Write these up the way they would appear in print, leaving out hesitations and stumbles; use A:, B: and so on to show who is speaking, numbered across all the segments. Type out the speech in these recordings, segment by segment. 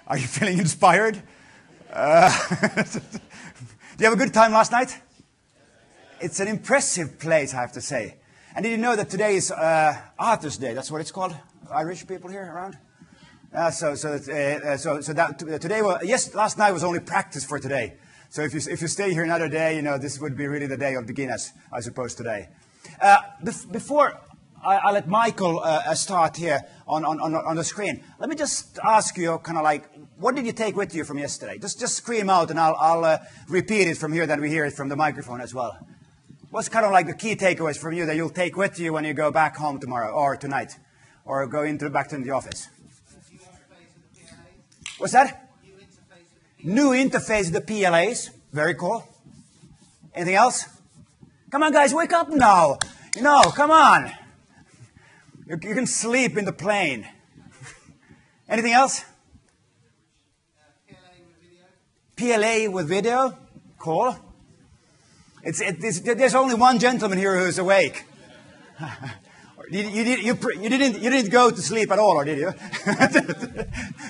A: Are you feeling inspired? Do you have a good time last night? It's an impressive place, I have to say. And did you know that today is Arthur's Day? That's what it's called. Irish people here around. Today, last night was only practice for today. So if you stay here another day, you know this would be really the day of beginners, I suppose, today. Before I let Michael start here on the screen, let me just ask you, kind of like, what did you take with you from yesterday? Just scream out, and I'll repeat it from here, then we hear it from the microphone as well. What's kind of like the key takeaways from you that you'll take with you when you go back home tomorrow or tonight, or go back to the office? What's that? New interface with the PLAs. Very cool. Anything else? Come on, guys, wake up now. You know, come on. You can sleep in the plane. Anything else? PLA with video. Cool. There's only one gentleman here who's awake. You didn't go to sleep at all, or did you?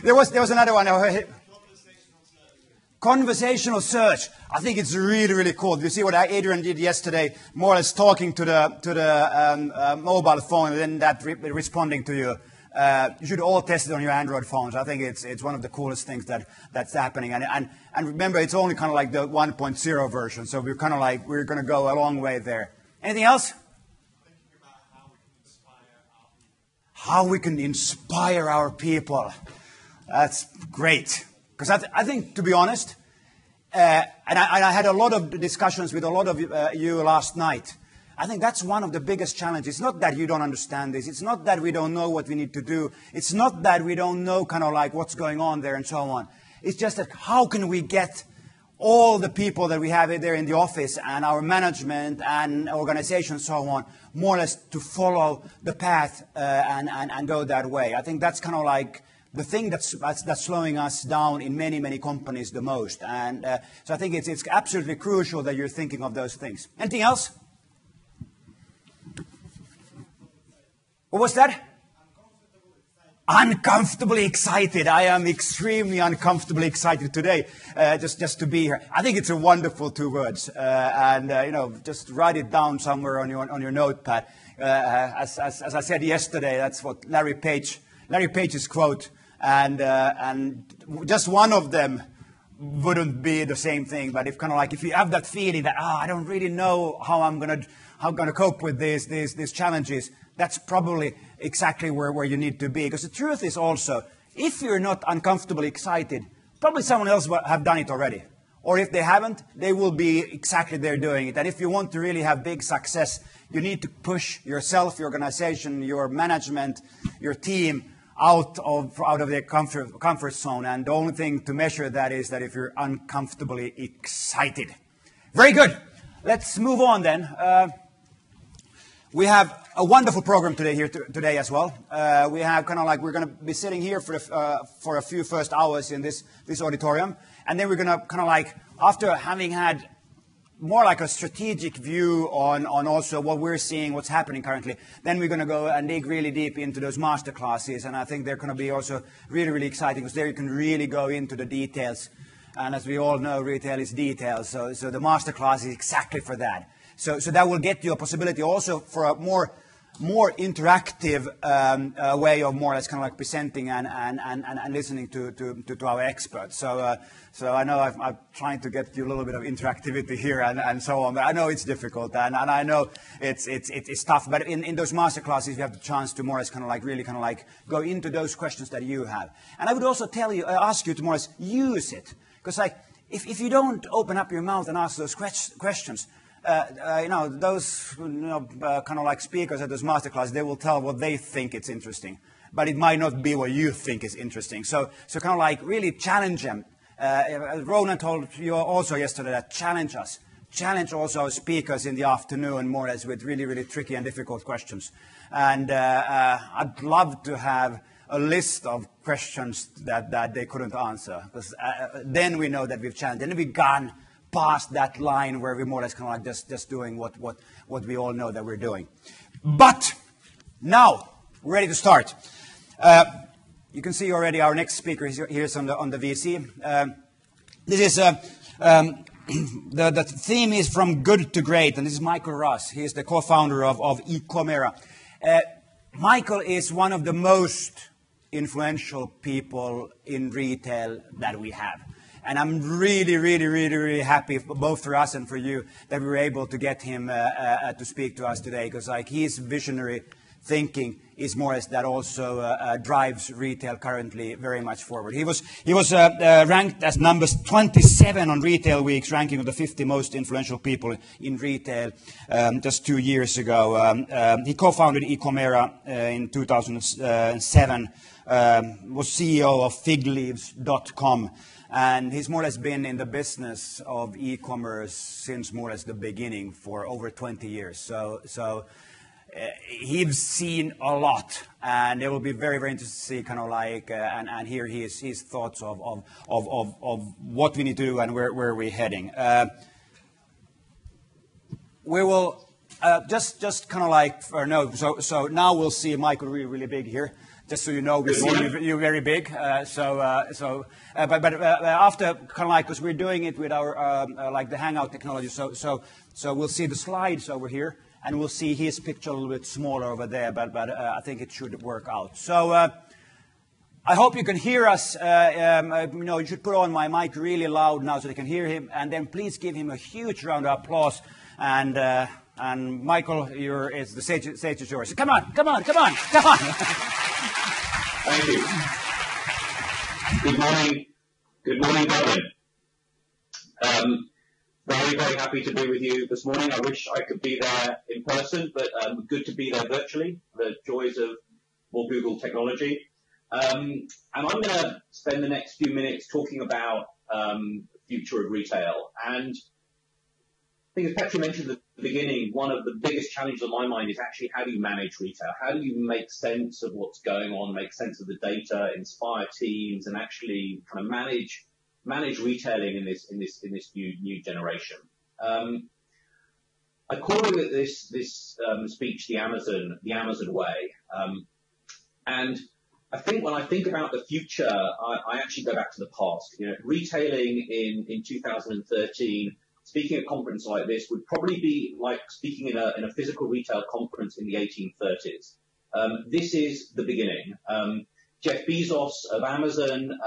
A: there was another one. Conversational search. I think it's really, really cool. You see what Adrian did yesterday, more or less talking to the mobile phone and then that responding to you. You should all test it on your Android phones. I think it's one of the coolest things that's happening. And remember, it's only kind of like the 1.0 version, so we're kind of like we're going to go a long way there. Anything else? How we can inspire our people. That's great. Because I think, to be honest, and I had a lot of discussions with a lot of you last night. I think that's one of the biggest challenges. It's not that you don't understand this. It's not that we don't know what we need to do. It's not that we don't know kind of like what's going on there and so on. It's just that how can we get all the people that we have there in the office and our management and organization and so on, more or less to follow the path and go that way. I think that's kind of like the thing that's slowing us down in many, many companies the most. And so I think it's absolutely crucial that you're thinking of those things. Anything else? What was that? Uncomfortably excited. I am extremely uncomfortably excited today, just to be here. I think it's a wonderful 2 words, you know, just write it down somewhere on your notepad. As I said yesterday, that's what Larry Page's quote, and just one of them wouldn't be the same thing. But if you have that feeling that I don't really know how I'm gonna cope with these challenges, that's probably exactly where you need to be. Because the truth is also, if you're not uncomfortably excited, probably someone else will have done it already. Or if they haven't, they will be exactly there doing it. And if you want to really have big success, you need to push yourself, your organization, your management, your team out of their comfort zone. And the only thing to measure that is that if you're uncomfortably excited. Very good. Let's move on then. We have a wonderful program today as well. We have kind of like we're going to be sitting here for a few first hours in this auditorium, and then we're going to kind of like, after having had more like a strategic view on also what we're seeing, what's happening currently, then we're going to go and dig really deep into those master classes, and I think they're going to be also really, really exciting because there you can really go into the details. And as we all know, retail is details, so the master class is exactly for that. So that will get you a possibility also for a more interactive way of more or less kind of like presenting and listening to our experts. So I know I'm trying to get you a little bit of interactivity here and so on, but I know it's difficult and I know it's tough. But in those master classes, you have the chance to more or less kind of like really kind of like go into those questions that you have. And I would also ask you to more or less use it, because like if you don't open up your mouth and ask those questions. You know, those kind of like speakers at those masterclass, they will tell what they think it's interesting, but it might not be what you think is interesting. So kind of like really challenge them. Ronan told you also yesterday that challenge us. Challenge also our speakers in the afternoon, more or less, with really, really tricky and difficult questions. And I'd love to have a list of questions that they couldn't answer, because then we know that we've challenged. Then we've gone past that line where we're more or less kind of like just doing what we all know that we're doing. But now we're ready to start. you can see already our next speaker here on the VC. This is the theme is from good to great, and this is Michael Ross. He is the co-founder of eCommera. Michael is one of the most influential people in retail that we have. And I'm really happy, both for us and for you, that we were able to get him to speak to us today, because like his visionary thinking is more as that also drives retail currently very much forward. He was ranked as number 27 on Retail Week's ranking of the 50 most influential people in retail just 2 years ago. He co-founded eCommera in 2007, was CEO of figleaves.com. And he's more or less been in the business of e-commerce since more or less the beginning for over 20 years. So he's seen a lot, and it will be very interesting to see kind of like and hear his thoughts of what we need to do and where we're heading. We will just kind of like so now we'll see Michael really big here. Just so you know, we see you very big. But after kind of like, because we're doing it with our like the Hangout technology, so we'll see the slides over here, and we'll see his picture a little bit smaller over there. But I think it should work out. So I hope you can hear us. You should put on my mic really loud now so they can hear him, and then please give him a huge round of applause. And Michael, the stage is yours. Come on.
B: Thank you. Good morning, Dublin. Very happy to be with you this morning. I wish I could be there in person, but good to be there virtually. The joys of more Google technology. And I'm going to spend the next few minutes talking about the future of retail. And I think as Petra mentioned at the beginning, one of the biggest challenges on my mind is actually how do you manage retail? How do you make sense of what's going on, make sense of the data, inspire teams, and actually kind of manage retailing in this new generation? I call it this speech the Amazon way, and I think when I think about the future, I actually go back to the past. Retailing in 2013. Speaking at a conference like this would probably be like speaking in a physical retail conference in the 1830s. This is the beginning. Jeff Bezos of Amazon,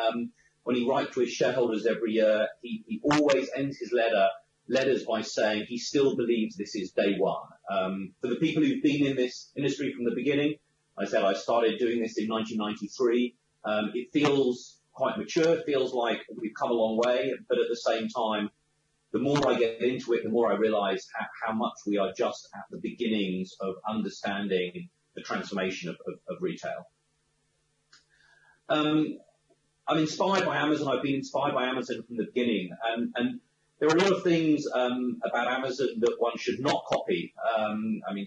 B: when he writes to his shareholders every year, he always ends his letters by saying he still believes this is day one. For the people who've been in this industry from the beginning, I said I started doing this in 1993. It feels quite mature, it feels like we've come a long way, but at the same time, the more I get into it, the more I realize how much we are just at the beginnings of understanding the transformation of retail. I'm inspired by Amazon. I've been inspired by Amazon from the beginning. And there are a lot of things about Amazon that one should not copy.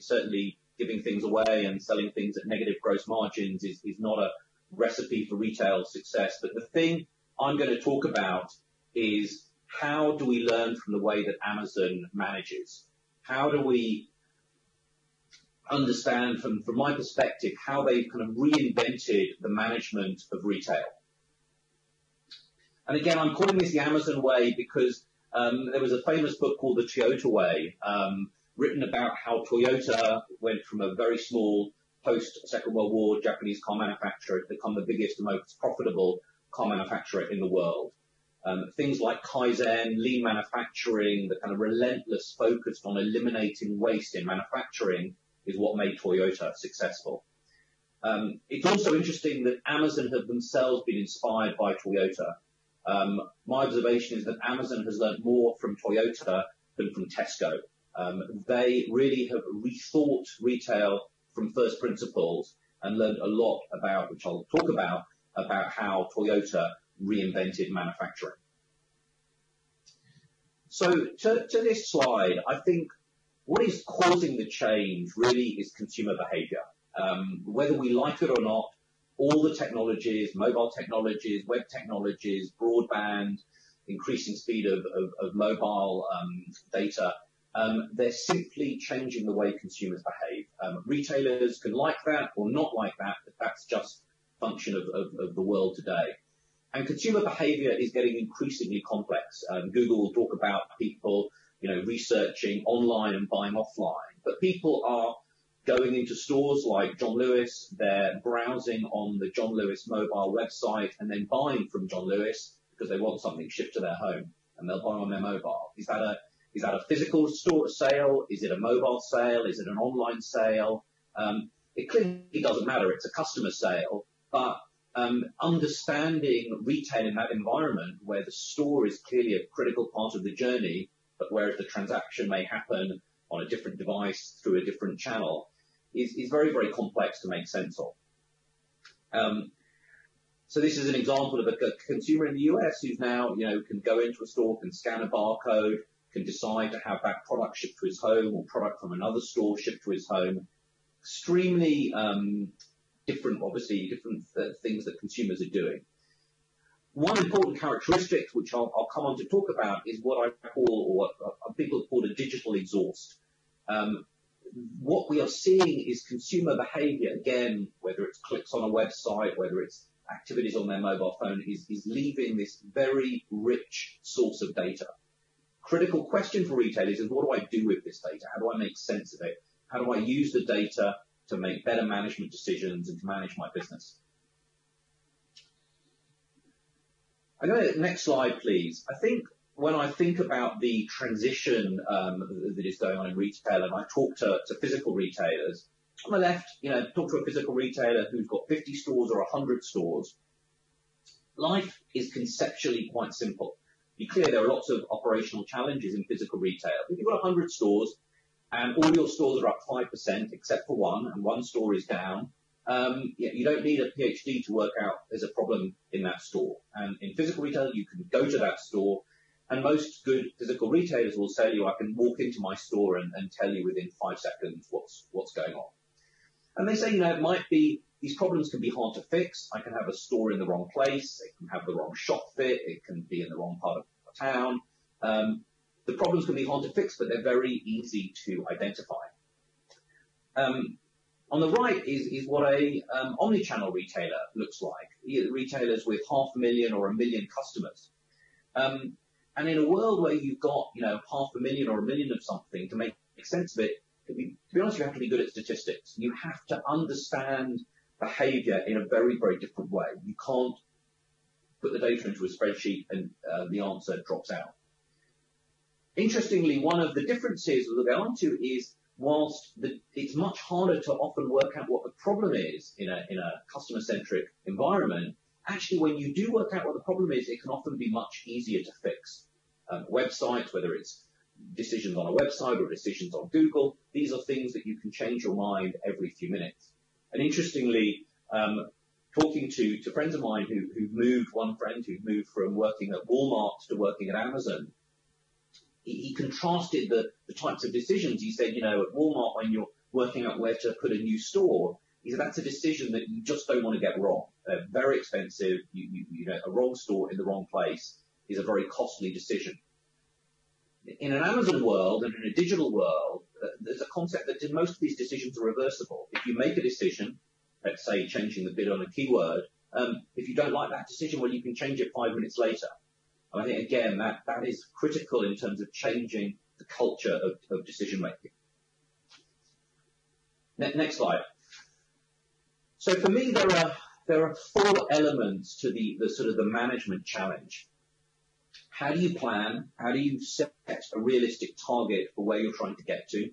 B: Certainly giving things away and selling things at negative gross margins is not a recipe for retail success. But the thing I'm going to talk about is how do we learn from the way that Amazon manages? How do we understand, from my perspective, how they've kind of reinvented the management of retail? And again, I'm calling this the Amazon way because there was a famous book called The Toyota Way, written about how Toyota went from a very small post-Second World War Japanese car manufacturer to become the biggest and most profitable car manufacturer in the world. Things like Kaizen, lean manufacturing, the kind of relentless focus on eliminating waste in manufacturing is what made Toyota successful. It's also interesting that Amazon have themselves been inspired by Toyota. My observation is that Amazon has learned more from Toyota than from Tesco. They really have rethought retail from first principles and learned a lot about, which I'll talk about how Toyota reinvented manufacturing. So to this slide, I think what is causing the change really is consumer behavior. Whether we like it or not, all the technologies, mobile technologies, web technologies, broadband, increasing speed of mobile data, they're simply changing the way consumers behave. Retailers can like that or not like that, but that's just function of the world today. And consumer behavior is getting increasingly complex. Google will talk about people, researching online and buying offline, but people are going into stores like John Lewis, they're browsing on the John Lewis mobile website and then buying from John Lewis because they want something shipped to their home, and they'll buy on their mobile. Is that a physical store sale? Is it a mobile sale? Is it an online sale? It clearly doesn't matter. It's a customer sale, but understanding retail in that environment where the store is clearly a critical part of the journey, but whereas the transaction may happen on a different device through a different channel, is very, very complex to make sense of. So this is an example of a consumer in the US who's now, can go into a store, can scan a barcode, can decide to have that product shipped to his home or product from another store shipped to his home. Extremely different things that consumers are doing. One important characteristic, which I'll come on to talk about, is what I call, or what people have called, a digital exhaust. What we are seeing is consumer behavior, again, whether it's clicks on a website, whether it's activities on their mobile phone, is leaving this very rich source of data. Critical question for retailers is, what do I do with this data? How do I make sense of it? How do I use the data to make better management decisions and to manage my business? I go to the next slide, please. I think when I think about the transition that is going on in retail, and I talk to physical retailers, on the left, talk to a physical retailer who's got 50 stores or 100 stores. Life is conceptually quite simple. Be clear, there are lots of operational challenges in physical retail. If you've got 100 stores and all your stores are up 5% except for one, and one store is down, you don't need a PhD to work out there's a problem in that store. And in physical retail, you can go to that store, and most good physical retailers will tell you, I can walk into my store and tell you within 5 seconds what's going on. And they say, it might be, these problems can be hard to fix. I can have a store in the wrong place. It can have the wrong shop fit. It can be in the wrong part of town. The problems can be hard to fix, but they're very easy to identify. On the right is what a omni-channel retailer looks like. Retailers with 500,000 or 1 million customers. And in a world where you've got 500,000 or 1 million of something, to make sense of it, to be honest, you have to be good at statistics. You have to understand behavior in a very, very different way. You can't put the data into a spreadsheet and the answer drops out. Interestingly, one of the differences we'll go on to is, whilst it's much harder to often work out what the problem is in a customer-centric environment, actually when you do work out what the problem is, it can often be much easier to fix. Websites, whether it's decisions on a website or decisions on Google, these are things that you can change your mind every few minutes. And interestingly, talking to friends of mine who've moved, one friend who moved from working at Walmart to working at Amazon, he contrasted the types of decisions. He said, at Walmart, when you're working out where to put a new store, he said that's a decision that you just don't want to get wrong. They're very expensive. A wrong store in the wrong place is a very costly decision. In an Amazon world and in a digital world, there's a concept that most of these decisions are reversible. If you make a decision, let's say changing the bid on a keyword, if you don't like that decision, well, you can change it 5 minutes later. And I think, again, that is critical in terms of changing the culture of decision making. Next slide. So for me, there are 4 elements to the sort of the management challenge. How do you plan? How do you set a realistic target for where you're trying to get to?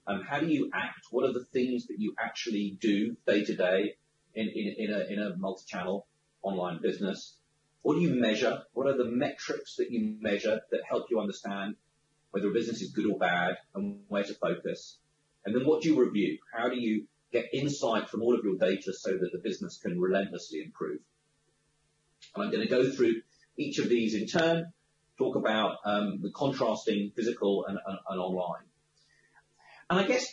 B: How do you act? What are the things that you actually do day to day in a multi-channel online business? What do you measure? What are the metrics that you measure that help you understand whether a business is good or bad and where to focus? And then what do you review? How do you get insight from all of your data so that the business can relentlessly improve? And I'm going to go through each of these in turn, talk about the contrasting physical and online. And I guess,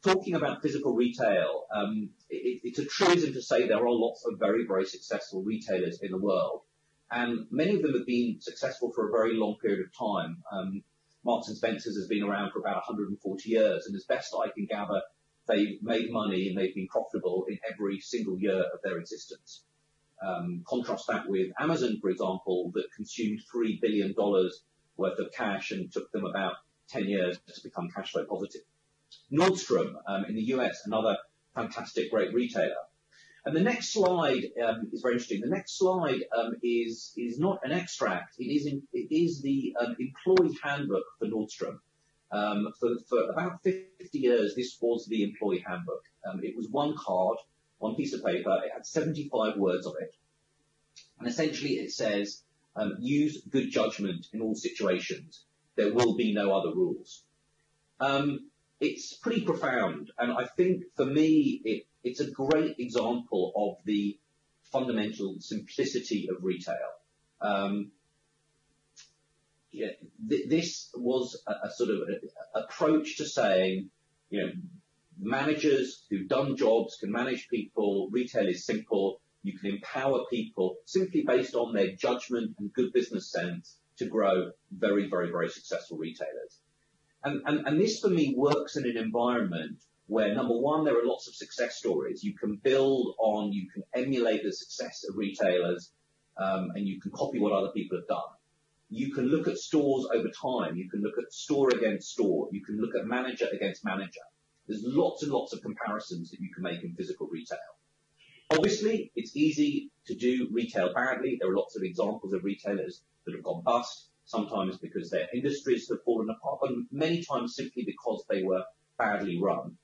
B: talking about physical retail, it's a truism to say there are lots of very, very successful retailers in the world. And many of them have been successful for a very long period of time. Marks and Spencer's has been around for about 140 years. And as best I can gather, they've made money and they've been profitable in every single year of their existence. Contrast that with Amazon, for example, that consumed $3 billion worth of cash and took them about 10 years to become cash flow positive. Nordstrom in the US, another fantastic, great retailer. And the next slide is very interesting. The next slide is not an extract. It is the employee handbook for Nordstrom. For about 50 years, this was the employee handbook. It was one card, one piece of paper. It had 75 words on it. And essentially it says, use good judgment in all situations. There will be no other rules. It's pretty profound. And I think for me, it's a great example of the fundamental simplicity of retail. This was a sort of approach to saying, managers who've done jobs can manage people. Retail is simple. You can empower people simply based on their judgment and good business sense to grow very, very, very successful retailers. And this for me works in an environment where, number one, there are lots of success stories. You can build on, you can emulate the success of retailers, and you can copy what other people have done. You can look at stores over time. You can look at store against store. You can look at manager against manager. There's lots and lots of comparisons that you can make in physical retail. Obviously, it's easy to do retail badly. There are lots of examples of retailers that have gone bust, sometimes because their industries have fallen apart, and many times simply because they were badly run.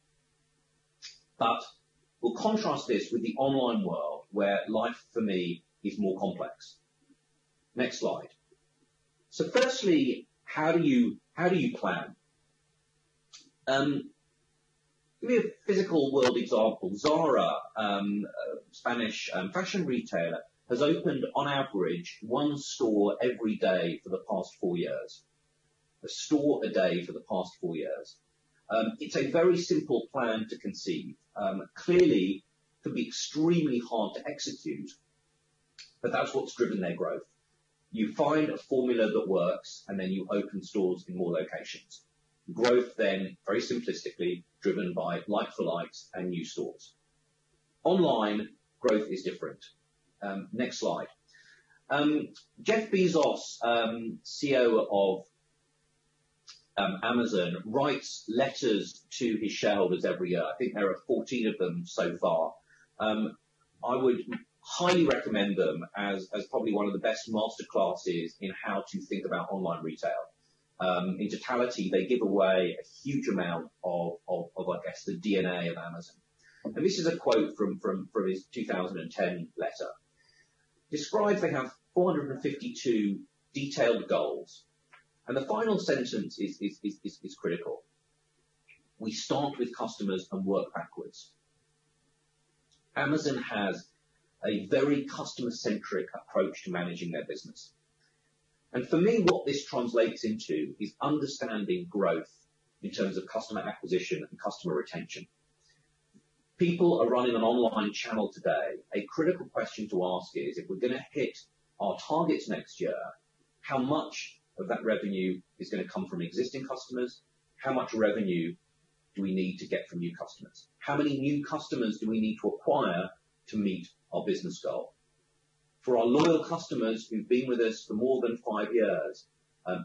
B: But we'll contrast this with the online world, where life for me is more complex. Next slide. So firstly, how do you plan? Give me a physical world example. Zara, Spanish fashion retailer, has opened on average one store every day for the past 4 years. A store a day for the past 4 years. It's a very simple plan to conceive. Clearly, it can be extremely hard to execute, but that's what's driven their growth. You find a formula that works, and then you open stores in more locations. Growth then, very simplistically, driven by like-for-likes and new stores. Online, growth is different. Next slide. Jeff Bezos, CEO of Amazon, writes letters to his shareholders every year. I think there are 14 of them so far. I would highly recommend them as probably one of the best masterclasses in how to think about online retail. In totality, they give away a huge amount of I guess, the DNA of Amazon. And this is a quote from his 2010 letter. Describes they have 452 detailed goals. And the final sentence is critical. We start with customers and work backwards. Amazon has a very customer-centric approach to managing their business. And for me, what this translates into is understanding growth in terms of customer acquisition and customer retention. People are running an online channel today. A critical question to ask is, if we're going to hit our targets next year, how much of that revenue is going to come from existing customers? How much revenue do we need to get from new customers? How many new customers do we need to acquire to meet our business goal? For our loyal customers who've been with us for more than 5 years,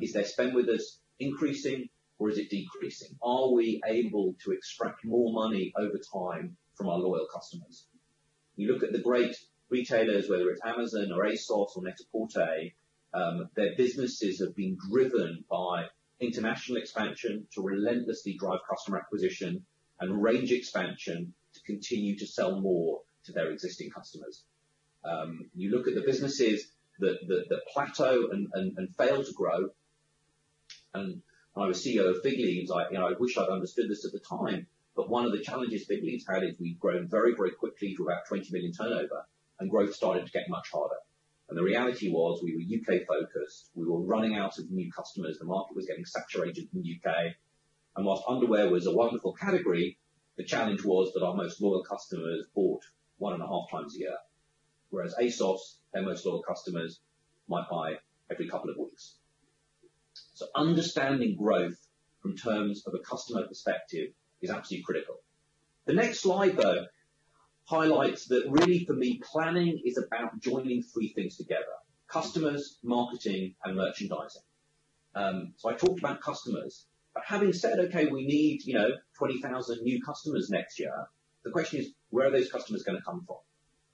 B: is their spend with us increasing or is it decreasing? Are we able to extract more money over time from our loyal customers? You look at the great retailers, whether it's Amazon or ASOS or Net-a-Porter, their businesses have been driven by international expansion to relentlessly drive customer acquisition and range expansion to continue to sell more to their existing customers. You look at the businesses that plateau and fail to grow. And when I was CEO of Fig Leaves, I wish I'd understood this at the time, but one of the challenges Fig Leaves had is we'd grown very, very quickly to about 20 million turnover, and growth started to get much harder. And the reality was we were UK focused. We were running out of new customers. The market was getting saturated in the UK. And whilst underwear was a wonderful category, the challenge was that our most loyal customers bought 1.5 times a year. Whereas ASOS, their most loyal customers, might buy every couple of weeks. So understanding growth from terms of a customer perspective is absolutely critical. The next slide, though, highlights that really for me, planning is about joining three things together: customers, marketing, and merchandising. So I talked about customers, but having said, okay, we need, 20,000 new customers next year. The question is, where are those customers going to come from?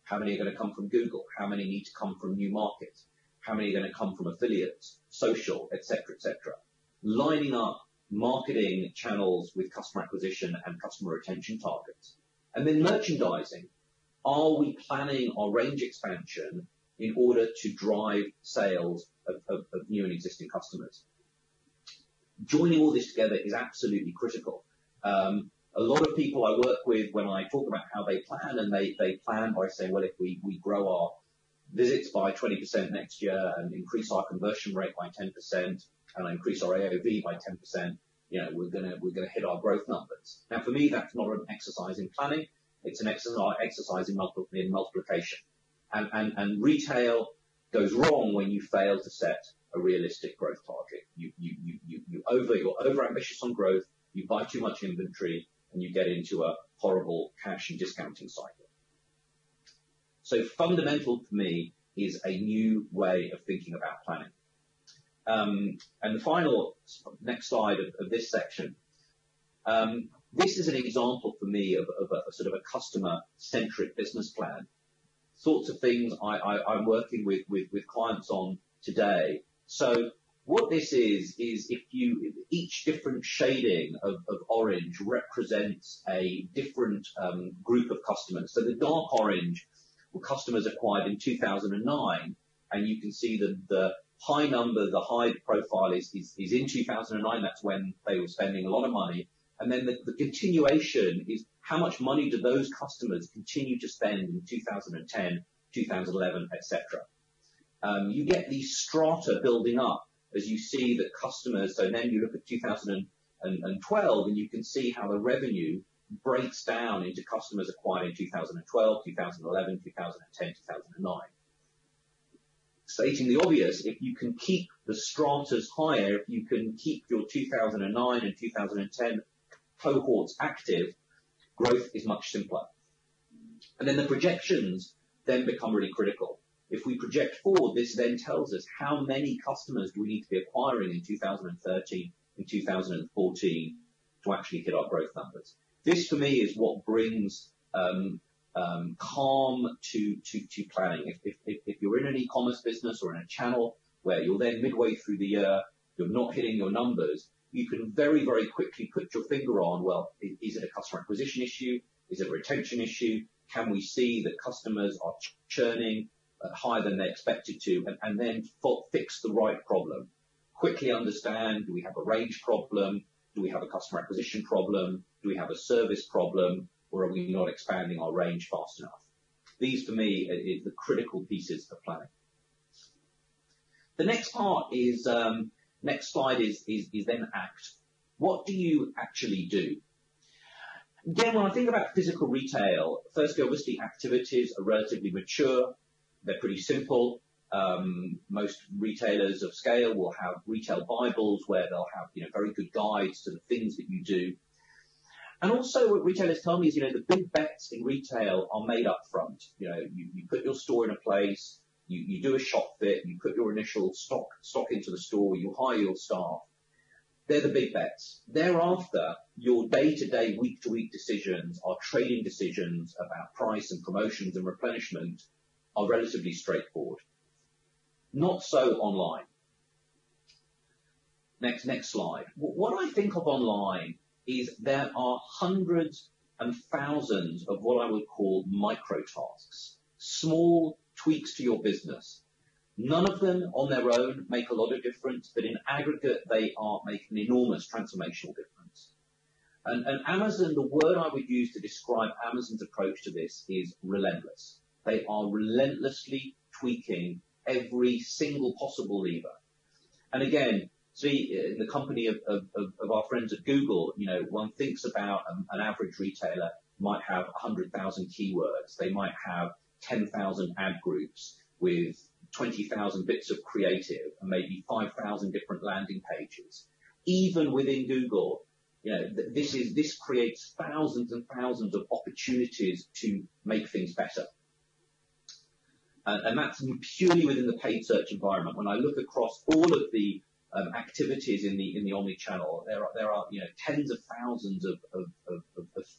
B: How many are going to come from Google? How many need to come from new markets? How many are going to come from affiliates, social, et cetera, et cetera? Lining up marketing channels with customer acquisition and customer retention targets. And then merchandising. Are we planning our range expansion in order to drive sales of new and existing customers? Joining all this together is absolutely critical. A lot of people I work with, when I talk about how they plan, and they plan by saying, well, if we grow our visits by 20% next year and increase our conversion rate by 10% and increase our AOV by 10%, we're gonna hit our growth numbers. Now, for me, that's not an exercise in planning. It's an exercise in multiplication. And retail goes wrong when you fail to set a realistic growth target. You're over ambitious on growth, you buy too much inventory, and you get into a horrible cash and discounting cycle. So fundamental for me is a new way of thinking about planning. And the final, next slide of this section. This is an example for me of a sort of a customer-centric business plan. Sorts of things I'm working with clients on today. So what this is each different shading of orange represents a different group of customers. So the dark orange were customers acquired in 2009, and you can see that the high number, the high profile is in 2009. That's when they were spending a lot of money. And then the continuation is how much money do those customers continue to spend in 2010, 2011, etc. You get these strata building up as you see that customers, so then you look at 2012 and you can see how the revenue breaks down into customers acquired in 2012, 2011, 2010, 2009. Stating the obvious, if you can keep the stratas higher, if you can keep your 2009 and 2010 cohorts active, growth is much simpler. And then the projections then become really critical. If we project forward, this then tells us how many customers do we need to be acquiring in 2013 and 2014 to actually hit our growth numbers. This, for me, is what brings calm to planning. If you're in an e-commerce business or in a channel where you're then midway through the year, you're not hitting your numbers, you can very, very quickly put your finger on, well, is it a customer acquisition issue? Is it a retention issue? Can we see that customers are churning higher than they expected to, and then fix the right problem? Quickly understand, do we have a range problem? Do we have a customer acquisition problem? Do we have a service problem? Or are we not expanding our range fast enough? These, for me, are the critical pieces of planning. The next part is, next slide is then act. What do you actually do? Again, when I think about physical retail, firstly, obviously, activities are relatively mature. They're pretty simple. Most retailers of scale will have retail Bibles where they'll have, very good guides to the things that you do. And also what retailers tell me is, the big bets in retail are made up front. You put your store in a place, you do a shop fit, you put your initial stock into the store, you hire your staff. They're the big bets. Thereafter, your day-to-day, week-to-week decisions, our trading decisions about price and promotions and replenishment are relatively straightforward. Not so online. Next slide. What I think of online is there are hundreds and thousands of what I would call micro tasks, small tweaks to your business. None of them on their own make a lot of difference, but in aggregate, they are making an enormous transformational difference. And Amazon, the word I would use to describe Amazon's approach to this is relentless. They are relentlessly tweaking every single possible lever. And again, see, in the company of our friends at Google, one thinks about an average retailer might have 100,000 keywords. They might have 10,000 ad groups with 20,000 bits of creative and maybe 5,000 different landing pages. Even within Google, this creates thousands and thousands of opportunities to make things better. And that's purely within the paid search environment. When I look across all of the activities in the omni-channel, there are tens of thousands of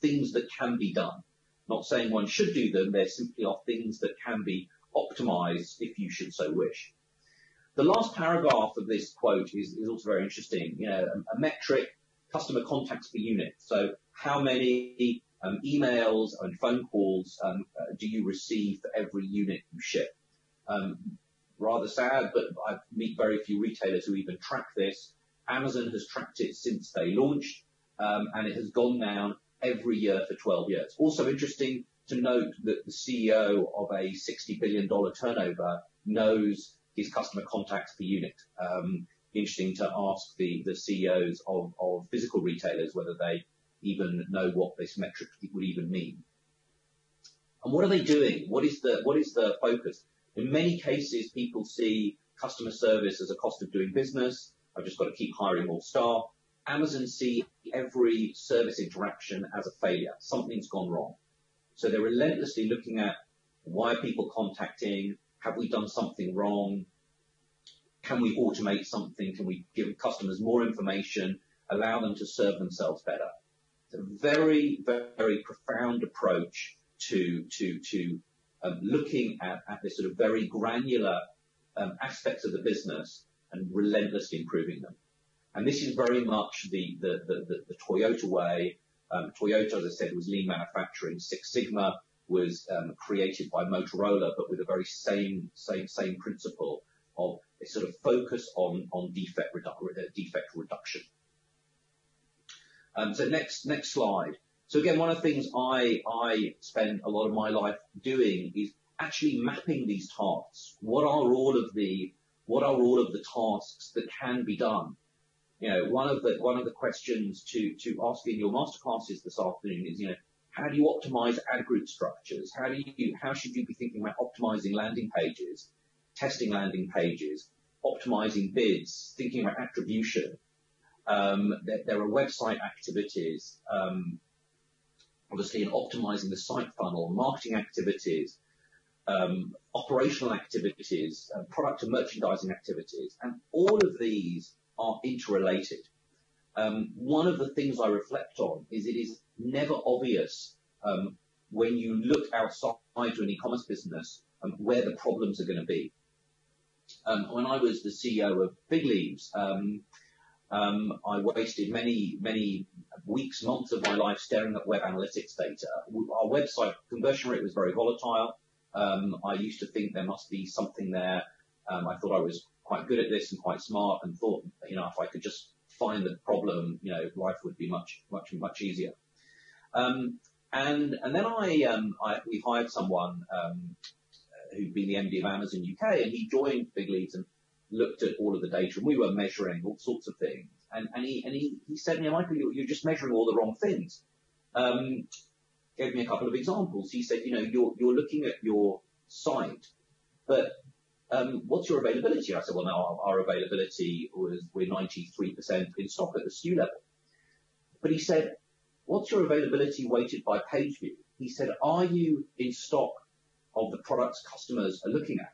B: things that can be done. Not saying one should do them, there simply are things that can be optimized if you should so wish. The last paragraph of this quote is also very interesting. A metric, customer contacts per unit. So how many emails and phone calls do you receive for every unit you ship? Rather sad, but I meet very few retailers who even track this. Amazon has tracked it since they launched, and it has gone down every year for 12 years. Also interesting to note that the CEO of a $60 billion turnover knows his customer contacts per unit. Interesting to ask the CEOs of physical retailers whether they even know what this metric would even mean. And what are they doing? What is the focus? In many cases, people see customer service as a cost of doing business. I've just got to keep hiring more staff. Amazon see every service interaction as a failure. Something's gone wrong. So they're relentlessly looking at why are people contacting? Have we done something wrong? Can we automate something? Can we give customers more information, allow them to serve themselves better? It's a very, very profound approach to looking at this sort of very granular aspects of the business and relentlessly improving them. And this is very much the Toyota way. Toyota, as I said, was lean manufacturing. Six Sigma was created by Motorola, but with a very same principle of a sort of focus on defect reduction. So next slide. So again, one of the things I spend a lot of my life doing is actually mapping these tasks. What are all of the tasks that can be done? One of the questions to ask in your masterclasses this afternoon is, how do you optimize ad group structures? How should you be thinking about optimizing landing pages, testing landing pages, optimizing bids, thinking about attribution? There are website activities, obviously in optimizing the site funnel, marketing activities, operational activities, product and merchandising activities, and all of these are interrelated. One of the things I reflect on is it is never obvious when you look outside to an e-commerce business where the problems are going to be. When I was the CEO of Big Leaves, I wasted many weeks, months of my life staring at web analytics data. Our website conversion rate was very volatile. I used to think there must be something there. I thought I was quite good at this and quite smart, and thought, if I could just find the problem, life would be much easier. And then we hired someone who'd been the MD of Amazon UK, and he joined Big Leads and looked at all of the data, and we were measuring all sorts of things. And he said, Michael, you're just measuring all the wrong things. Gave me a couple of examples. He said, you're looking at your site, but what's your availability? I said, well, no, our availability we're 93% in stock at the SKU level. But he said, what's your availability weighted by page view? He said, are you in stock of the products customers are looking at?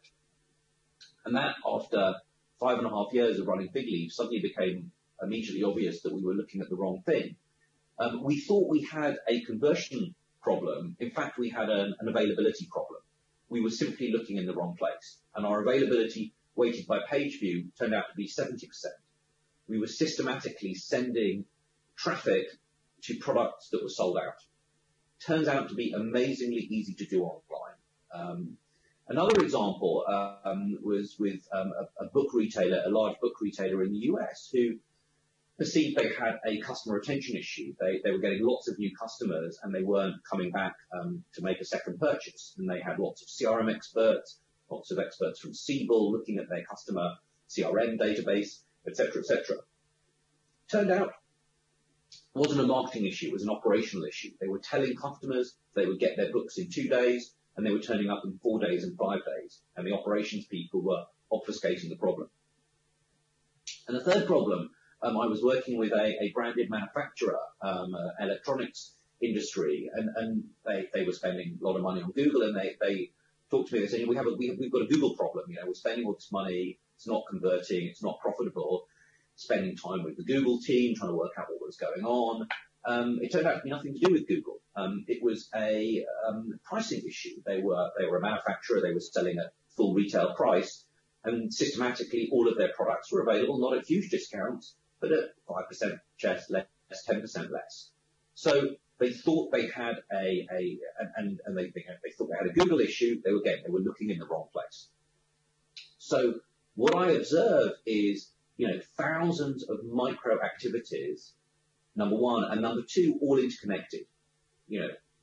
B: And that, after 5.5 years of running Big Leaves, suddenly became immediately obvious that we were looking at the wrong thing. We thought we had a conversion problem. In fact, we had an availability problem. We were simply looking in the wrong place. And our availability weighted by page view turned out to be 70%. We were systematically sending traffic to products that were sold out. Turns out to be amazingly easy to do online. Another example was with a book retailer, a large book retailer in the US, who perceived they had a customer retention issue. They were getting lots of new customers, and they weren't coming back to make a second purchase. And they had lots of CRM experts, lots of experts from Siebel looking at their customer CRM database, etc., etc. Turned out it wasn't a marketing issue, it was an operational issue. They were telling customers they would get their books in 2 days, and they were turning up in 4 days and 5 days, and the operations people were obfuscating the problem. And the third problem I was working with a branded manufacturer, electronics industry, and they were spending a lot of money on Google, and they talked to me. They said, we've got a Google problem. We're spending all this money, it's not converting, it's not profitable. Spending time with the Google team, trying to work out what was going on. It turned out to be nothing to do with Google. It was a pricing issue. They were a manufacturer. They were selling at full retail price, and systematically all of their products were available, not at huge discounts, but at 5% less, 10% less. So they thought they had they thought they had a Google issue. They were looking in the wrong place. So what I observe is, thousands of micro activities, number one, and number two, all interconnected.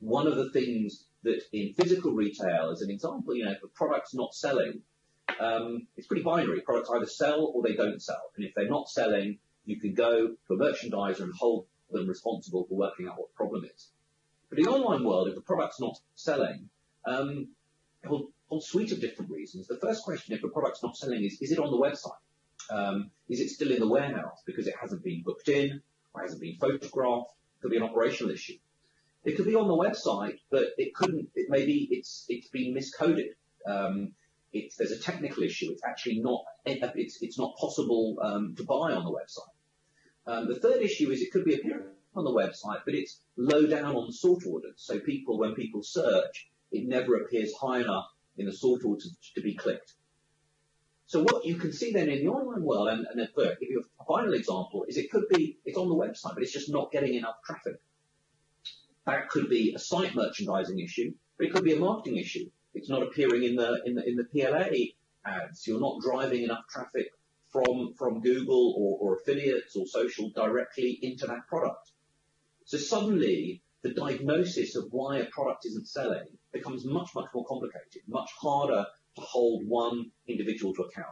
B: One of the things that in physical retail, as an example, if a product's not selling, it's pretty binary. Products either sell or they don't sell. And if they're not selling, you can go to a merchandiser and hold them responsible for working out what the problem is. But in the online world, if the product's not selling, a whole suite of different reasons. The first question, if a product's not selling, is it on the website? Is it still in the warehouse because it hasn't been booked in or hasn't been photographed? It could be an operational issue. It could be on the website, but maybe it's been miscoded. There's a technical issue. It's actually not, it's not possible to buy on the website. The third issue is it could be appearing on the website, but it's low down on the sort orders. So when people search, it never appears high enough in the sort order to be clicked. So what you can see then in the online world, and if your final example is it could be it's on the website, but it's just not getting enough traffic. That could be a site merchandising issue, but it could be a marketing issue. It's not appearing in the PLA ads. You're not driving enough traffic from Google or affiliates or social directly into that product. So suddenly the diagnosis of why a product isn't selling becomes much, much more complicated, much harder to hold one individual to account.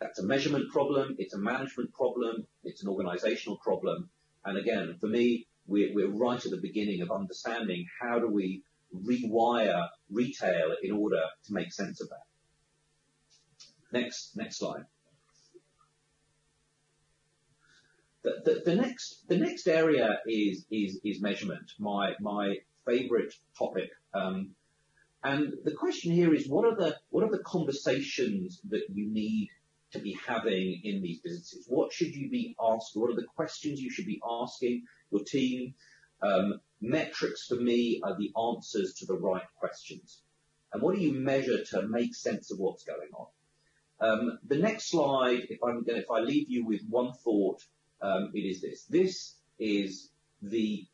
B: That's a measurement problem, it's a management problem, it's an organizational problem. And again, for me, we're right at the beginning of understanding how do we rewire retail in order to make sense of that. Next slide. The next area is measurement, my favorite topic. And the question here is, what are the conversations that you need to be having in these businesses? What should you be asking? What are the questions you should be asking your team? Metrics for me are the answers to the right questions. And what do you measure to make sense of what's going on? The next slide, if I leave you with one thought, it is this. This is the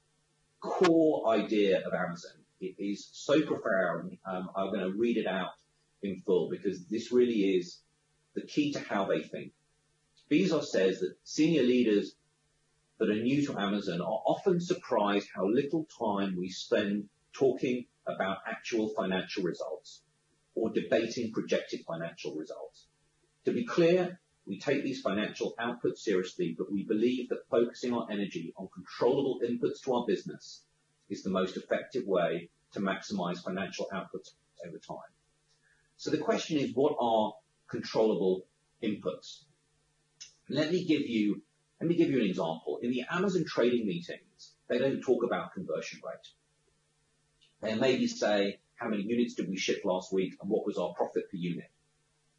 B: core idea of Amazon. It is so profound. I'm going to read it out in full because this really is the key to how they think. Bezos says that senior leaders that are new to Amazon are often surprised how little time we spend talking about actual financial results or debating projected financial results. To be clear, we take these financial outputs seriously, but we believe that focusing our energy on controllable inputs to our business is the most effective way to maximize financial outputs over time. So the question is, what are controllable inputs? Let me give you an example. In the Amazon trading meetings, they don't talk about conversion rate. They maybe say, how many units did we ship last week and what was our profit per unit?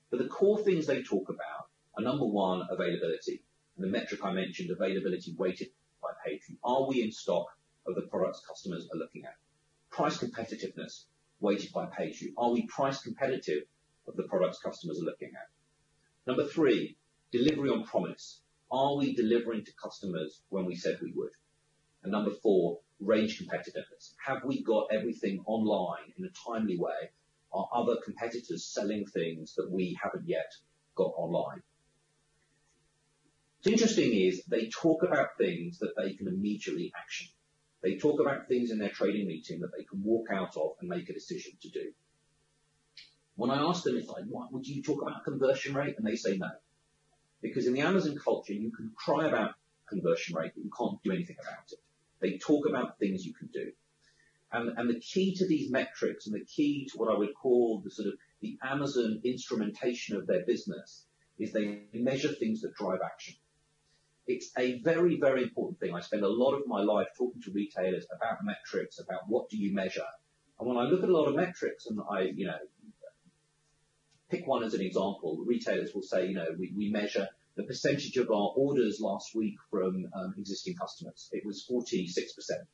B: But the core things they talk about are, number one, availability. And the metric I mentioned, availability weighted by page view. Are we in stock of the products customers are looking at? Price competitiveness weighted by page view. Are we price competitive of the products customers are looking at? Number three, delivery on promise. Are we delivering to customers when we said we would? And number four, range competitiveness. Have we got everything online in a timely way? Are other competitors selling things that we haven't yet got online? What's interesting is they talk about things that they can immediately action. They talk about things in their trading meeting that they can walk out of and make a decision to do. When I ask them, would you talk about conversion rate? And they say no. Because in the Amazon culture, you can cry about conversion rate, but you can't do anything about it. They talk about things you can do. And the key to these metrics and the key to what I would call the Amazon instrumentation of their business is they measure things that drive action. It's a very, very important thing. I spend a lot of my life talking to retailers about metrics, about what do you measure. And when I look at a lot of metrics, and I, pick one as an example, retailers will say, we measure the percentage of our orders last week from existing customers. It was 46%.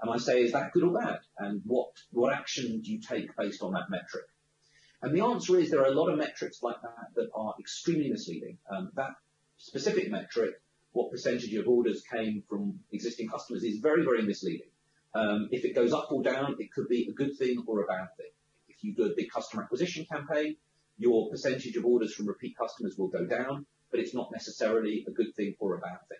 B: And I say, is that good or bad? And what action do you take based on that metric? And the answer is there are a lot of metrics like that are extremely misleading. That specific metric, what percentage of orders came from existing customers, is very, very misleading. If it goes up or down, it could be a good thing or a bad thing. If you do a big customer acquisition campaign, your percentage of orders from repeat customers will go down, but it's not necessarily a good thing or a bad thing.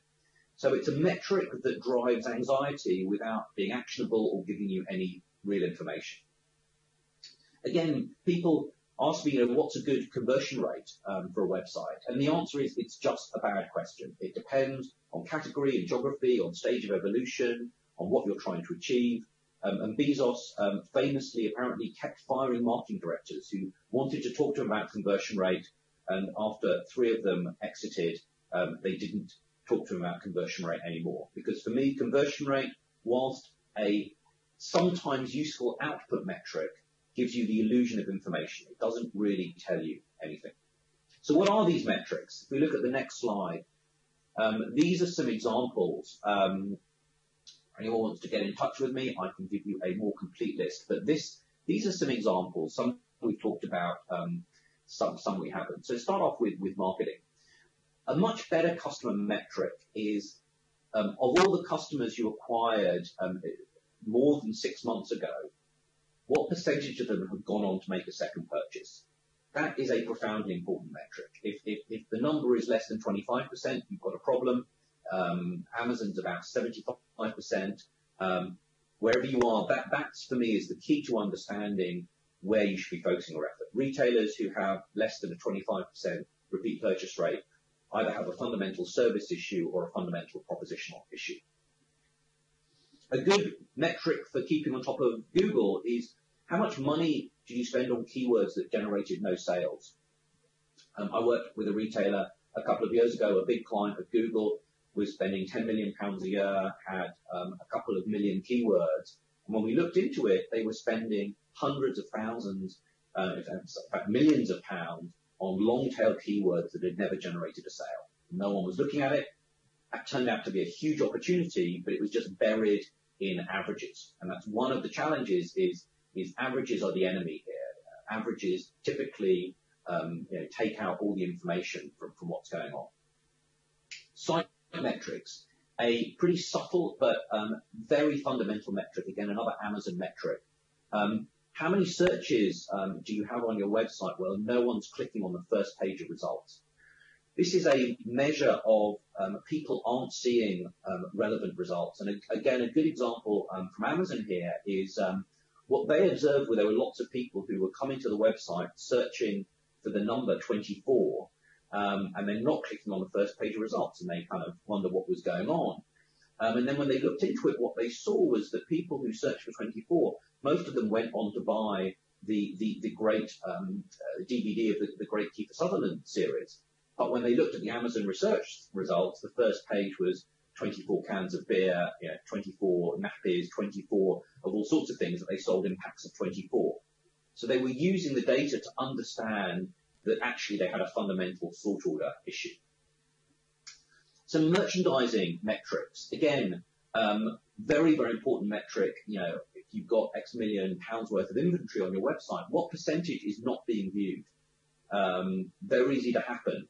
B: So it's a metric that drives anxiety without being actionable or giving you any real information. Again, people ask me, what's a good conversion rate for a website? And the answer is it's just a bad question. It depends on category and geography, on stage of evolution, on what you're trying to achieve. And Bezos famously apparently kept firing marketing directors who wanted to talk to him about conversion rate, and after 3 of them exited, they didn't talk to him about conversion rate anymore. Because for me, conversion rate, whilst a sometimes useful output metric, gives you the illusion of information. It doesn't really tell you anything. So what are these metrics? If we look at the next slide, these are some examples. Anyone wants to get in touch with me, I can give you a more complete list. But these are some examples. Some we've talked about, some we haven't. So start off with marketing. A much better customer metric is, of all the customers you acquired more than 6 months ago, what percentage of them have gone on to make a second purchase? That is a profoundly important metric. If the number is less than 25%, you've got a problem. Amazon's about 75%. Wherever you are, that's for me is the key to understanding where you should be focusing your effort. Retailers who have less than a 25% repeat purchase rate either have a fundamental service issue or a fundamental propositional issue. A good metric for keeping on top of Google is how much money do you spend on keywords that generated no sales? I worked with a retailer a couple of years ago, a big client of Google, was spending £10 million a year, had a couple of million keywords. And when we looked into it, they were spending hundreds of thousands, in fact millions of pounds on long-tail keywords that had never generated a sale. No one was looking at it. That turned out to be a huge opportunity, but it was just buried in averages. And that's one of the challenges is averages are the enemy here. Averages typically take out all the information from what's going on. Site metrics, a pretty subtle but very fundamental metric, again, another Amazon metric. How many searches do you have on your website? Well, no one's clicking on the first page of results. This is a measure of people aren't seeing relevant results. And again, a good example from Amazon here is what they observed were there were lots of people who were coming to the website searching for the number 24, and then not clicking on the first page of results, and they kind of wonder what was going on. And then when they looked into it, what they saw was that people who searched for 24, most of them went on to buy the great DVD of the great Kiefer Sutherland series. But when they looked at the Amazon research results, the first page was 24 cans of beer, 24 nappies, 24 of all sorts of things that they sold in packs of 24. So they were using the data to understand that actually they had a fundamental sort order issue. Some merchandising metrics. Again, very, very important metric. If you've got X million pounds worth of inventory on your website, what percentage is not being viewed? Very easy to happen.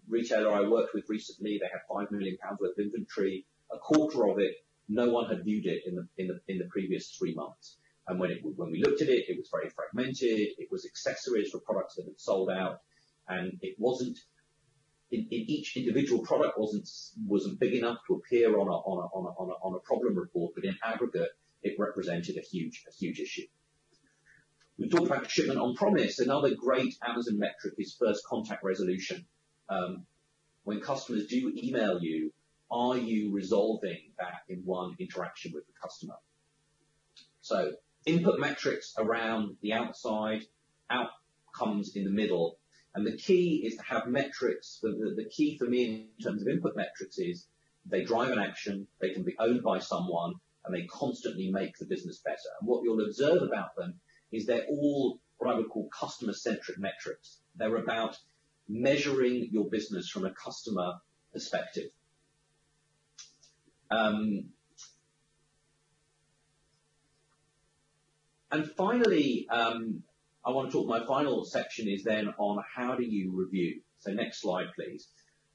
B: Retailer I worked with recently, they had £5 million worth of inventory. A quarter of it, no one had viewed it in the previous 3 months. And when we looked at it, it was very fragmented. It was accessories for products that had sold out, and it wasn't. In each individual product wasn't big enough to appear on a problem report, but in aggregate, it represented a huge issue. We talked about shipment on promise. Another great Amazon metric is first contact resolution. When customers do email you, are you resolving that in one interaction with the customer? So input metrics around the outside, outcomes in the middle. And the key is to have metrics. The key for me in terms of input metrics is they drive an action, they can be owned by someone, and they constantly make the business better. And what you'll observe about them is they're all what I would call customer-centric metrics. They're about measuring your business from a customer perspective. And finally, I want to talk, my final section is then on how do you review. So next slide, please.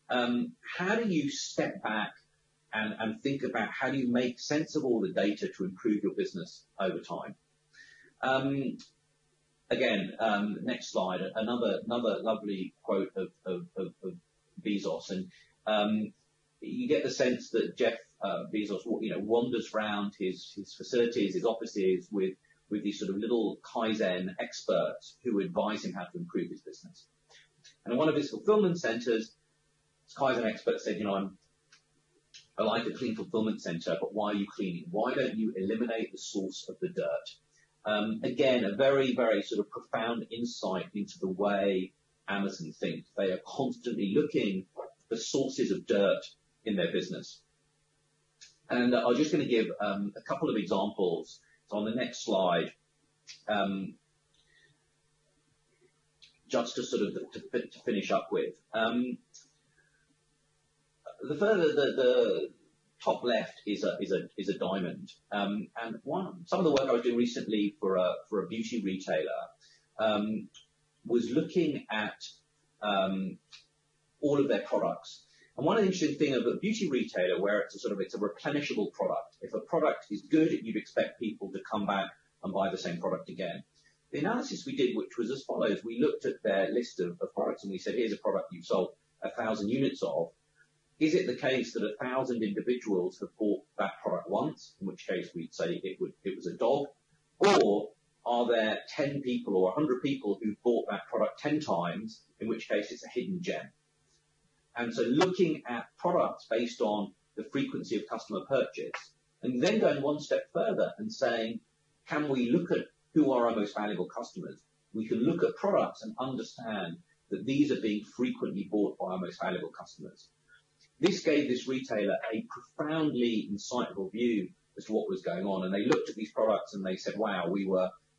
B: How do you step back and think about how do you make sense of all the data to improve your business over time? Again, next slide, another lovely quote of Bezos. And you get the sense that Jeff Bezos, wanders around his facilities, his offices with these sort of little Kaizen experts who advise him how to improve his business. And in one of his fulfillment centers, this Kaizen expert said, I like a clean fulfillment center, but why are you cleaning? Why don't you eliminate the source of the dirt? Again, a very, very sort of profound insight into the way Amazon thinks. They are constantly looking for sources of dirt in their business. And I'm just going to give a couple of examples. So on the next slide, just to sort of to finish up with. The top left is a diamond, and some of the work I was doing recently for a beauty retailer was looking at all of their products. And one of the interesting things of a beauty retailer, where it's a replenishable product. If a product is good, you'd expect people to come back and buy the same product again. The analysis we did, which was as follows: we looked at their list of products and we said, here's a product you've sold 1,000 units of. Is it the case that 1,000 individuals have bought that product once, in which case we'd say it was a dog, or are there 10 people or 100 people who bought that product 10 times, in which case it's a hidden gem? And so looking at products based on the frequency of customer purchase, and then going one step further and saying, can we look at who are our most valuable customers? We can look at products and understand that these are being frequently bought by our most valuable customers. This gave this retailer a profoundly insightful view as to what was going on. And they looked at these products and they said, wow,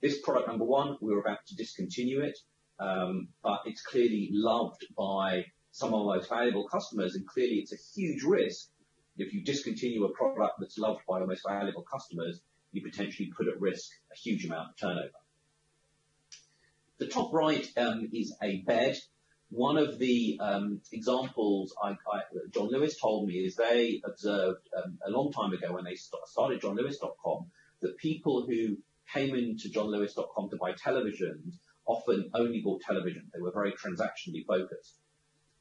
B: this product number one, we were about to discontinue it, but it's clearly loved by some of our most valuable customers, and clearly it's a huge risk. If you discontinue a product that's loved by our most valuable customers, you potentially put at risk a huge amount of turnover. The top right is a bed. One of the examples John Lewis told me is they observed a long time ago when they started johnlewis.com that people who came into johnlewis.com to buy televisions often only bought television. They were very transactionally focused.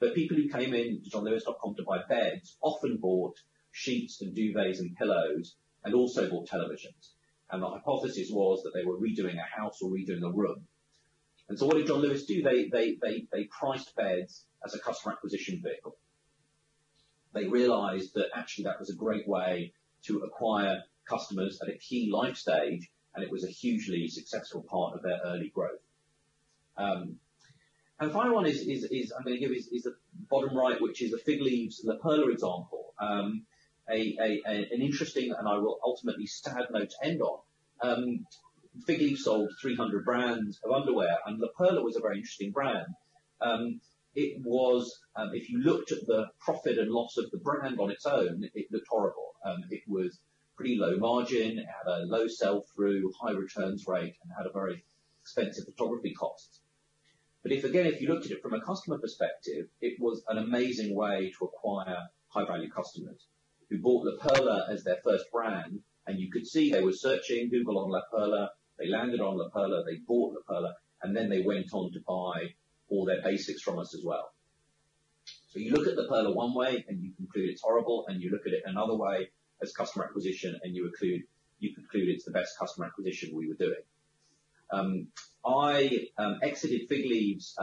B: But people who came in to johnlewis.com to buy beds often bought sheets and duvets and pillows and also bought televisions. And the hypothesis was that they were redoing a house or redoing a room. And so what did John Lewis do? They priced beds as a customer acquisition vehicle. They realized that actually that was a great way to acquire customers at a key life stage, and it was a hugely successful part of their early growth. And the final one is I'm going to give is the bottom right, which is the fig leaves La Perla example. An interesting, and I will ultimately sad note to end on. Fig Leaf sold 300 brands of underwear, and La Perla was a very interesting brand. It was, if you looked at the profit and loss of the brand on its own, it looked horrible. It was pretty low margin, it had a low sell-through, high returns rate, and had a very expensive photography cost. But if you looked at it from a customer perspective, it was an amazing way to acquire high-value customers who bought La Perla as their first brand, and you could see they were searching Google on La Perla, they landed on La Perla, they bought La Perla, and then they went on to buy all their basics from us as well. So you look at La Perla one way and you conclude it's horrible, and you look at it another way as customer acquisition and you conclude it's the best customer acquisition we were doing. I exited Fig Leaves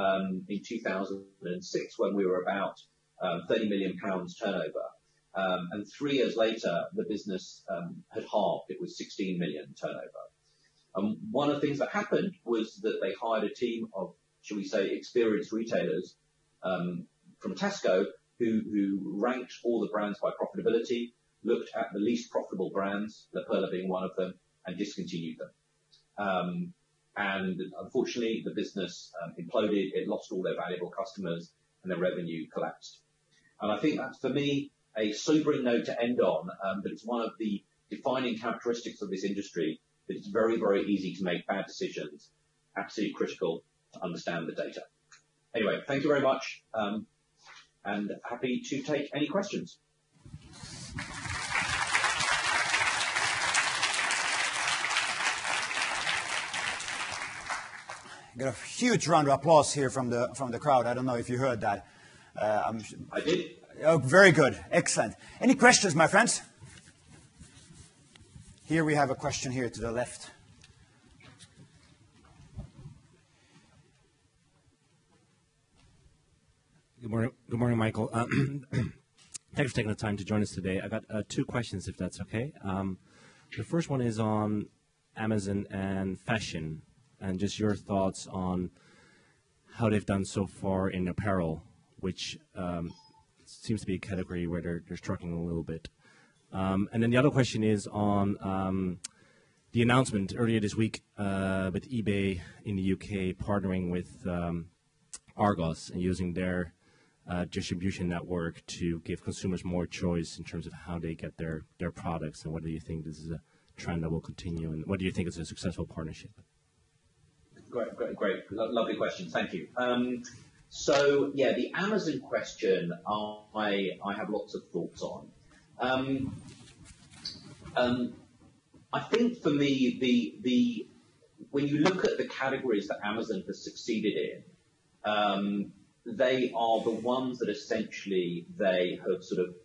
B: in 2006 when we were about £30 million turnover. And 3 years later, the business had halved. It was 16 million turnover. One of the things that happened was that they hired a team of shall we say, experienced retailers from Tesco who ranked all the brands by profitability, looked at the least profitable brands, La Perla being one of them, and discontinued them. And unfortunately, the business imploded. It lost all their valuable customers, and their revenue collapsed. And I think that's, for me, a sobering note to end on, but it's one of the defining characteristics of this industry, that it's very, very easy to make bad decisions, absolutely critical to understand the data. Anyway, thank you very much, and happy to take any questions.
A: Got a huge round of applause here from the crowd. I don't know if you heard that.
B: I did.
A: Oh, very good. Excellent. Any questions, my friends? Here we have a question here to the left.
C: Good morning, Michael. Thanks for taking the time to join us today. I got 2 questions, if that's okay. The first one is on Amazon and fashion, and just your thoughts on how they've done so far in apparel, which seems to be a category where they're struggling a little bit. And then the other question is on the announcement earlier this week with eBay in the UK partnering with Argos and using their distribution network to give consumers more choice in terms of how they get their products, and whether you think this is a trend that will continue, and whether you think it's a successful partnership.
B: Great. Lovely question. Thank you. So, yeah, the Amazon question, I have lots of thoughts on. I think for me, when you look at the categories that Amazon has succeeded in, they are the ones that essentially they have sort of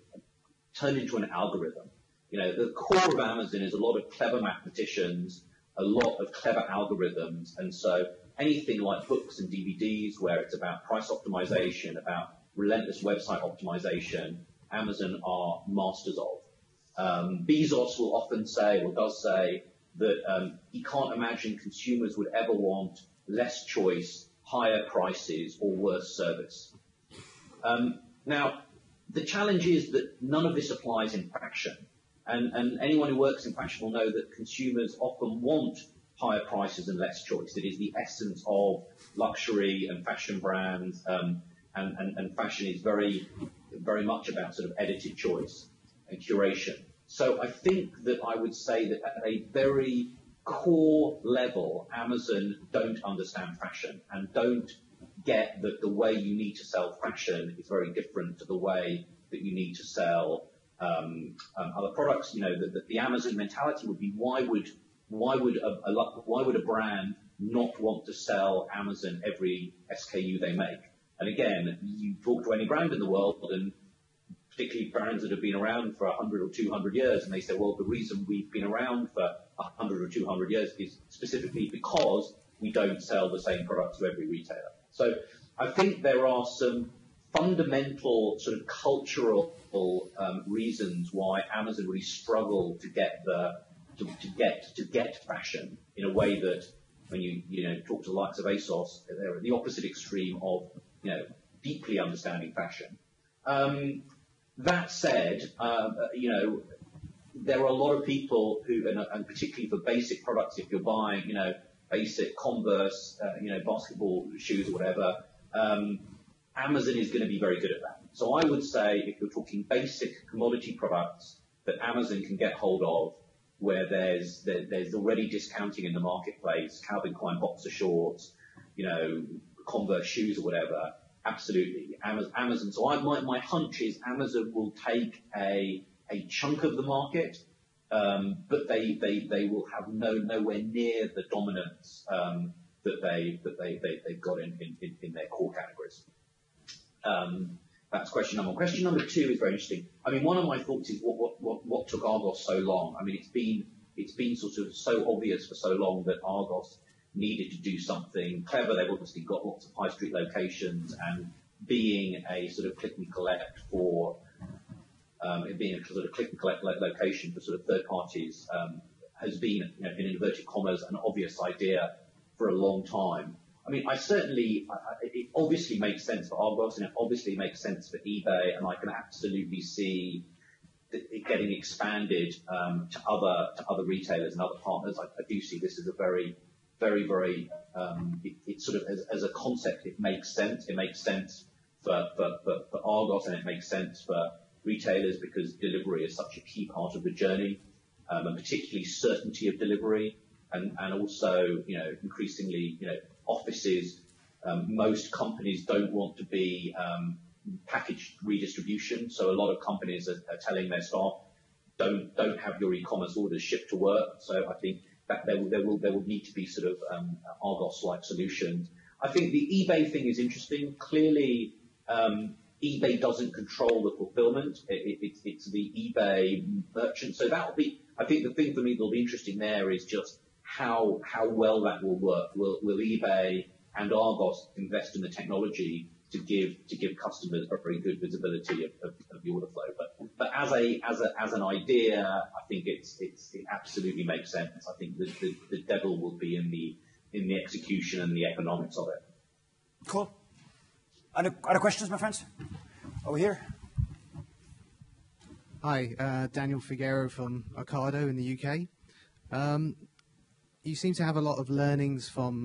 B: turned into an algorithm. You know, the core of Amazon is a lot of clever mathematicians, a lot of clever algorithms, and so anything like books and DVDs where it's about price optimization, about relentless website optimization, Amazon are masters of. Bezos will often say, or does say, that he can't imagine consumers would ever want less choice, higher prices, or worse service. Now, the challenge is that none of this applies in fashion. And anyone who works in fashion will know that consumers often want higher prices and less choice. It is the essence of luxury and fashion brands, and fashion is very, very much about sort of edited choice and curation. So I think that I would say that at a very core level, Amazon don't understand fashion and don't get that the way you need to sell fashion is very different to the way that you need to sell other products. You know, the Amazon mentality would be, why would a brand not want to sell Amazon every SKU they make? And again, you talk to any brand in the world, and particularly brands that have been around for 100 or 200 years, and they say, well, the reason we've been around for 100 or 200 years is specifically because we don't sell the same product to every retailer. So I think there are some fundamental sort of cultural reasons why Amazon really struggle to get to get fashion in a way that when you talk to the likes of ASOS, they're at the opposite extreme of deeply understanding fashion. That said, there are a lot of people who, and particularly for basic products, if you're buying, basic Converse, basketball shoes or whatever, Amazon is going to be very good at that. So I would say if you're talking basic commodity products that Amazon can get hold of, where there's already discounting in the marketplace, Calvin Klein boxer shorts, Converse shoes or whatever, absolutely. Amazon. So my hunch is Amazon will take a chunk of the market, but they will have nowhere near the dominance that they've got in their core categories. That's question number 1. Question number 2 is very interesting. I mean, one of my thoughts is what took Argos so long. I mean, it's been sort of so obvious for so long that Argos needed to do something clever. They've obviously got lots of high street locations, and being a sort of click and collect for location for sort of third parties has been, in inverted commas, an obvious idea for a long time. mean, it obviously makes sense for Argos, and it obviously makes sense for eBay, and I can absolutely see it getting expanded to other retailers and other partners. I do see this as a very, it sort of as a concept, it makes sense. It makes sense for Argos, and it makes sense for retailers because delivery is such a key part of the journey, and particularly certainty of delivery, and also, increasingly, offices. Most companies don't want to be package redistribution, so a lot of companies are telling their staff, don't have your e-commerce orders shipped to work. So I think that there will need to be sort of Argos-like solutions. I think the eBay thing is interesting. Clearly, eBay doesn't control the fulfillment. It's the eBay merchant. So that will be, I think the thing for me that will be interesting there is just how well that will work. Will eBay and Argos invest in the technology to give customers a very good visibility of the order flow? But as an idea, I think it absolutely makes sense. I think the devil will be in the execution and the economics of it.
A: Cool. Other questions, my friends? Over here.
D: Hi, Daniel Figueroa from Ocado in the UK. You seem to have a lot of learnings from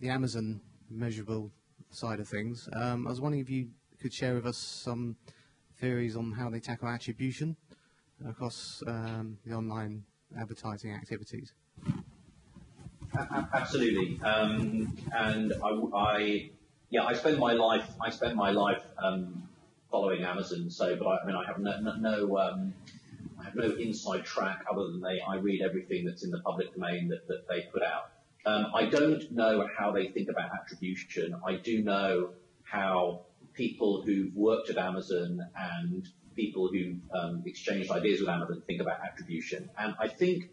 D: the Amazon measurable side of things. I was wondering if you could share with us some theories on how they tackle attribution across the online advertising activities.
B: Absolutely, and I spend my life following Amazon. So, but I have no inside track other than I read everything that's in the public domain that they put out. I don't know how they think about attribution. I do know how people who've worked at Amazon and people who exchanged ideas with Amazon think about attribution. And I think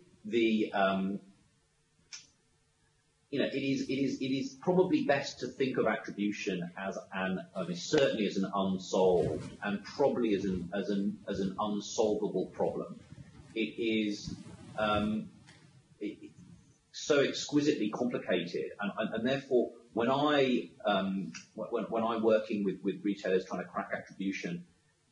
B: it is probably best to think of attribution as certainly as an unsolved and probably as an unsolvable problem. It is so exquisitely complicated, and therefore when I'm working with retailers trying to crack attribution,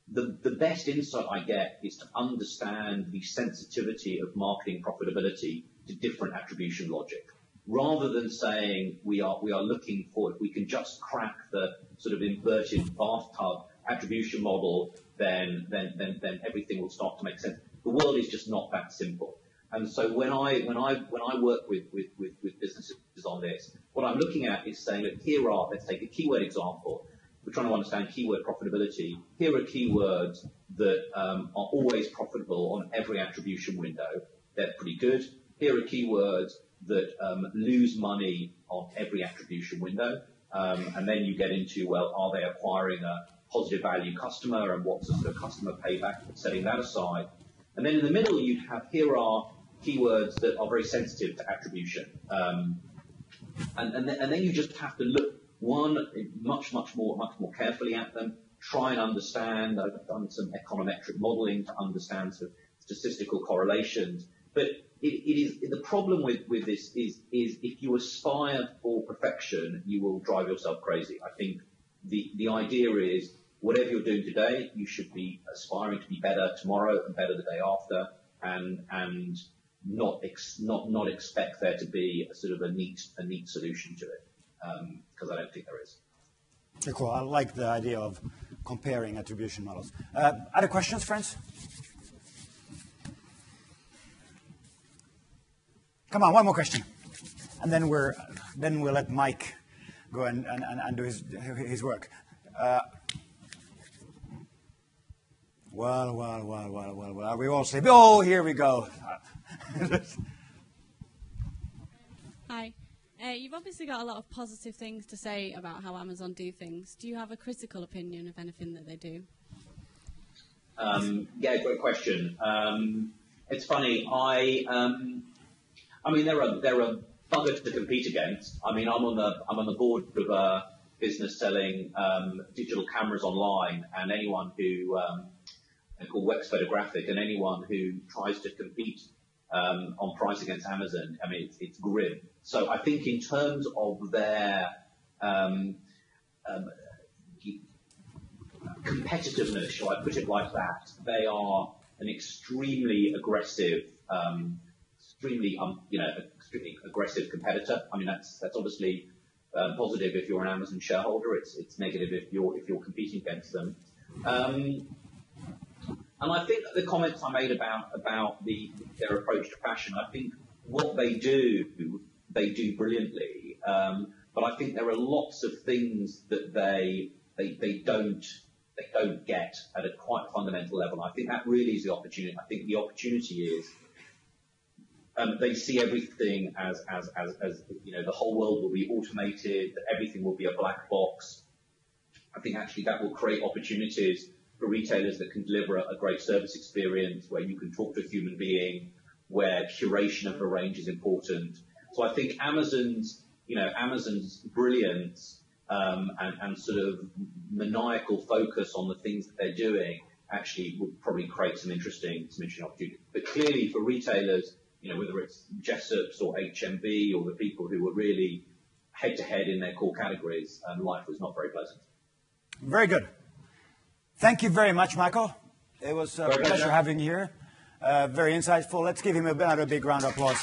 B: the best insight I get is to understand the sensitivity of marketing profitability to different attribution logic, rather than saying we are looking for, if we can just crack the sort of inverted bathtub attribution model, then everything will start to make sense. The world is just not that simple. And so when I work with businesses on this, what I'm looking at is saying, look, let's take a keyword example. We're trying to understand keyword profitability. Here are keywords that are always profitable on every attribution window. They're pretty good. Here are keywords that lose money on every attribution window. And then you get into, well, are they acquiring a positive value customer, and what's the sort of customer payback, setting that aside. And then in the middle, you'd have, here are keywords that are very sensitive to attribution. And then you just have to look, much more carefully at them, try and understand. I've done some econometric modeling to understand sort of statistical correlations. But the problem with this is if you aspire for perfection, you will drive yourself crazy. I think the idea is, whatever you're doing today, you should be aspiring to be better tomorrow and better the day after, and not expect there to be a sort of a neat solution to it, because I don't think there is.
A: Okay, cool. I like the idea of comparing attribution models. Other questions, friends? Come on, one more question, and then we'll let Mike go and do his work. Well. We all say, oh, here we go.
E: Hi. You've obviously got a lot of positive things to say about how Amazon do things. Do you have a critical opinion of anything that they do?
B: Yeah, great question. It's funny. I mean, there are buggers to compete against. I mean, I'm on the board of a business selling digital cameras online, and anyone who called Wex Photographic, and anyone who tries to compete on price against Amazon, I mean, it's grim. So I think in terms of their competitiveness, shall I put it like that. They are an extremely aggressive, extremely aggressive competitor. I mean, that's obviously positive if you're an Amazon shareholder. It's negative if you're competing against them. And I think that the comments I made about their approach to fashion, I think what they do brilliantly. But I think there are lots of things that they don't get at a quite fundamental level. I think that really is the opportunity. I think the opportunity is they see everything as the whole world will be automated, that everything will be a black box. I think actually that will create opportunities for retailers that can deliver a great service experience, where you can talk to a human being, where curation of the range is important. So I think Amazon's brilliance and sort of maniacal focus on the things that they're doing actually will probably create some interesting opportunities. But clearly for retailers, whether it's Jessop's or HMV or the people who were really head-to-head in their core categories, life was not very pleasant.
A: Very good. Thank you very much, Michael. It was a pleasure having you here. Very insightful. Let's give him another big round of applause.